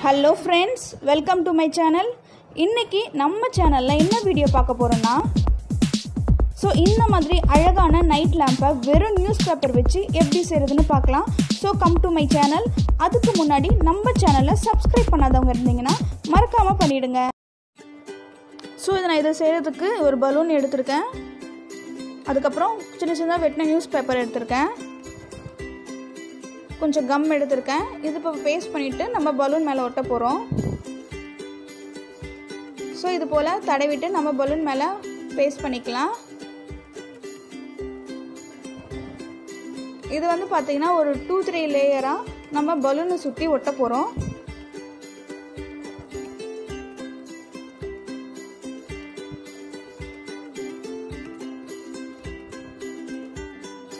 Hello friends, welcome to my channel. இன்னைக்கு நம்ம சேனல்ல என்ன வீடியோ பார்க்க போறோம்னா இந்த மாதிரி அழகான நைட் லாம்பை வெறும் நியூஸ் பேப்பர் வச்சு எப்படி செய்யறதுன்னு பார்க்கலாம். come to my channel. அதுக்கு முன்னாடி நம்ம சேனலை சப்ஸ்கிரைப் பண்ணாதவங்க இருந்தீங்கன்னா மறக்காம பண்ணிடுங்க. இதை செய்யறதுக்கு ஒரு பலூன் எடுத்துர்க்கேன். அதுக்கு அப்புறம் சின்ன சின்னதா வெட்டின நியூஸ் பேப்பர் எடுத்துர்க்கேன். கொஞ்சம் கம் எடுத்துர்க்கேன். இது இப்ப பேஸ்ட் பண்ணிட்டு நம்ம பலூன் மேல ஒட்ட போறோம். இது போல தடவிட்டு நம்ம பலூன் மேல பேஸ்ட் பண்ணிக்கலாம். இது வந்து பாத்தீங்கன்னா ஒரு 2-3 லேயரா நம்ம பலூனை சுத்தி ஒட்ட போறோம்.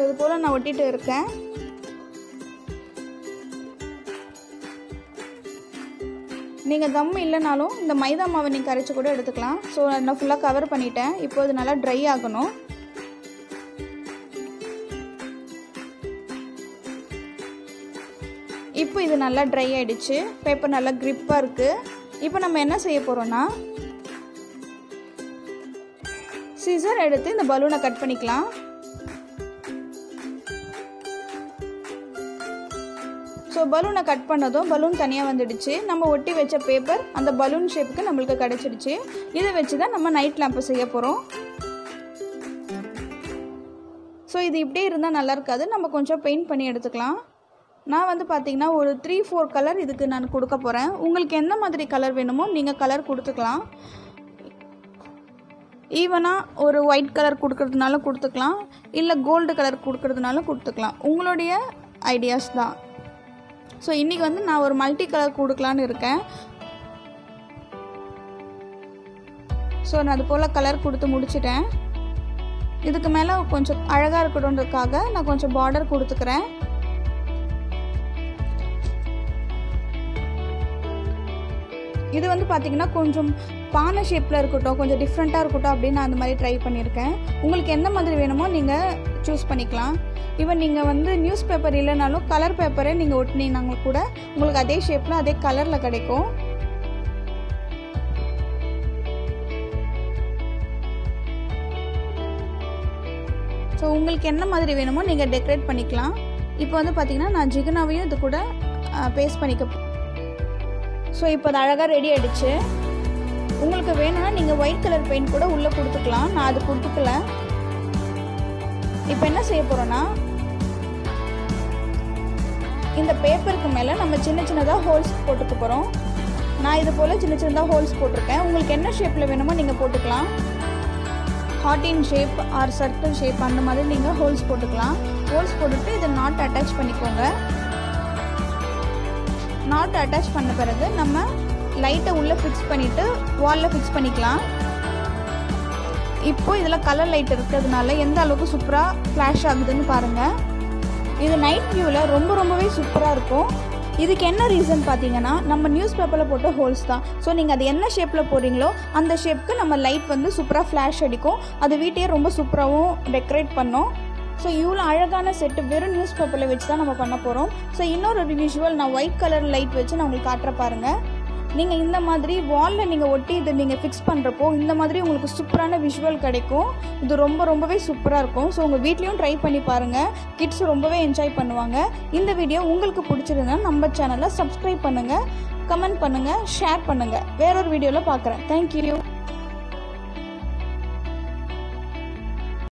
இது போல நான் ஒட்டிட்டு இருக்கேன். நீங்க கம் இல்லனாலும் இந்த மைதா மாவை நீங்க கரைச்சு கூட எடுத்துக்கலாம். நான் ஃபுல்லா கவர் பண்ணிட்டேன். இப்போ இது நல்லா ட்ரை ஆகணும். இப்போ இது நல்லா ட்ரை ஆயிடுச்சு. பேப்பர் நல்லா கிரிப்பா இருக்கு. இப்போ நம்ம என்ன செய்ய போறோம்னா சிசர் எடுத்து இந்த பலூனை கட் பண்ணிக்கலாம். பலூனை கட் பண்ணதும் பலூன் தனியா வந்துடுச்சு. நம்ம ஒட்டி வச்ச பேப்பர் அந்த பலூன் ஷேப்புக்கு நமக்கு கிடைச்சிடுச்சு. இதை வச்சு தான் நம்ம நைட் லாம்ப் செய்ய போறோம். இது இப்படியே இருந்தா நல்லா இருக்காது. நம்ம கொஞ்சம் பெயிண்ட் பண்ணி எடுத்துக்கலாம். நான் வந்து பாத்தீங்கன்னா ஒரு 3-4 கலர் இதுக்கு நான் கொடுக்க போறேன். உங்களுக்கு எந்த மாதிரி கலர் வேணுமோ நீங்க கலர் கொடுத்துக்கலாம். ஈவனா ஒரு ஒயிட் கலர் கொடுக்கறதுனால கொடுத்துக்கலாம், இல்ல கோல்டு கலர் கொடுக்கறதுனால கொடுத்துக்கலாம். உங்களுடைய ஐடியாஸ் தான். இன்னைக்கு வந்து நான் ஒரு மல்டி கலர் கொடுக்கலான்னு இருக்கேன். நான் அது போல கலர் கொடுத்து முடிச்சிட்டேன். இதுக்கு மேல கொஞ்சம் அழகா இருக்கணும்ன்றதுக்காக நான் கொஞ்சம் பார்டர் கொடுத்துக்கிறேன். இது வந்து பாத்தீங்கன்னா கொஞ்சம் பானை ஷேப்ல இருக்கட்டும், கொஞ்சம் டிஃப்ரெண்டா இருக்கட்டும் அப்படின்னு நான் அந்த மாதிரி ட்ரை பண்ணியிருக்கேன். உங்களுக்கு எந்த மாதிரி வேணுமோ நீங்க சூஸ் பண்ணிக்கலாம். ஈவன் நீங்க வந்து நியூஸ் பேப்பர் இல்லைனாலும் கலர் பேப்பரை நீங்க ஒட்டினீங்கன்னா கூட உங்களுக்கு அதே ஷேப்ல அதே கலர்ல கிடைக்கும். உங்களுக்கு என்ன மாதிரி வேணுமோ நீங்க டெக்கரேட் பண்ணிக்கலாம். இப்போ வந்து பாத்தீங்கன்னா நான் ஜிகனாவையும் இது கூட பேஸ்ட் பண்ணிக்க. இப்போ அது அழகா ரெடி ஆயிடுச்சு. உங்களுக்கு வேணும்னா நீங்க ஒயிட் கலர் பெயிண்ட் கூட உள்ள கொடுத்துக்கலாம். நான் அது கொடுத்துக்கல. இப்போ என்ன செய்ய போறோம்னா இந்த பேப்பருக்கு மேல நம்ம சின்ன சின்னதா ஹோல்ஸ் போட்டுக்க போறோம். நான் இது போல சின்ன சின்னதா ஹோல்ஸ் போட்டுருக்கேன். உங்களுக்கு என்ன ஷேப்ல வேணுமோ நீங்க போட்டுக்கலாம். Heart in shape or circle shape அந்த மாதிரி நீங்க ஹோல்ஸ் போட்டுக்கலாம். ஹோல்ஸ் போட்டுட்டு இதை நாட் அட்டாச் பண்ணிக்கோங்க. நாட் அட்டாச் பண்ண பிறகு நம்ம லைட்டை உள்ள ஃபிக்ஸ் பண்ணிட்டு வால்ல ஃபிக்ஸ் பண்ணிக்கலாம். இப்போ இதுல கலர் லைட் இருக்கிறதுனால எந்த அளவுக்கு சூப்பரா ஃபிளாஷ் ஆகுதுன்னு பாருங்க. இது நைட் வியூல ரொம்பவே சூப்பரா இருக்கும். இதுக்கு என்ன ரீசன் பாத்தீங்கன்னா நம்ம நியூஸ் பேப்பர்ல போட்ட ஹோல்ஸ் தான். நீங்க அது என்ன ஷேப்ல போறீங்களோ அந்த ஷேப்க்கு நம்ம லைட் வந்து சூப்பரா ஃபிளாஷ் அடிக்கும். அது வீட்டையே ரொம்ப சூப்பராகவும் டெக்கரேட் பண்ணும். இவ்வளோ அழகான செட்டு வெறும் நியூஸ் பேப்பர்ல வச்சு தான் நம்ம பண்ண போறோம். இன்னொரு விஷுவல் நான் ஒயிட் கலர் லைட் வச்சு நான் உங்களுக்கு காட்டுற பாருங்க. நீங்க இந்த மாதிரி வால்ல நீங்க ஒட்டி இதை நீங்க ஃபிக்ஸ் பண்றப்போ இந்த மாதிரி உங்களுக்கு சூப்பரான விஷுவல் கிடைக்கும். இது ரொம்பவே சூப்பரா இருக்கும். உங்க வீட்லயும் ட்ரை பண்ணி பாருங்க. கிட்ஸ் ரொம்பவே என்ஜாய் பண்ணுவாங்க. இந்த வீடியோ உங்களுக்கு பிடிச்சிருந்தா நம்ம சேனலை சப்ஸ்கிரைப் பண்ணுங்க, கமெண்ட் பண்ணுங்க, ஷேர் பண்ணுங்க. வேறொரு வீடியோல பார்க்குறேன். தேங்க்யூ.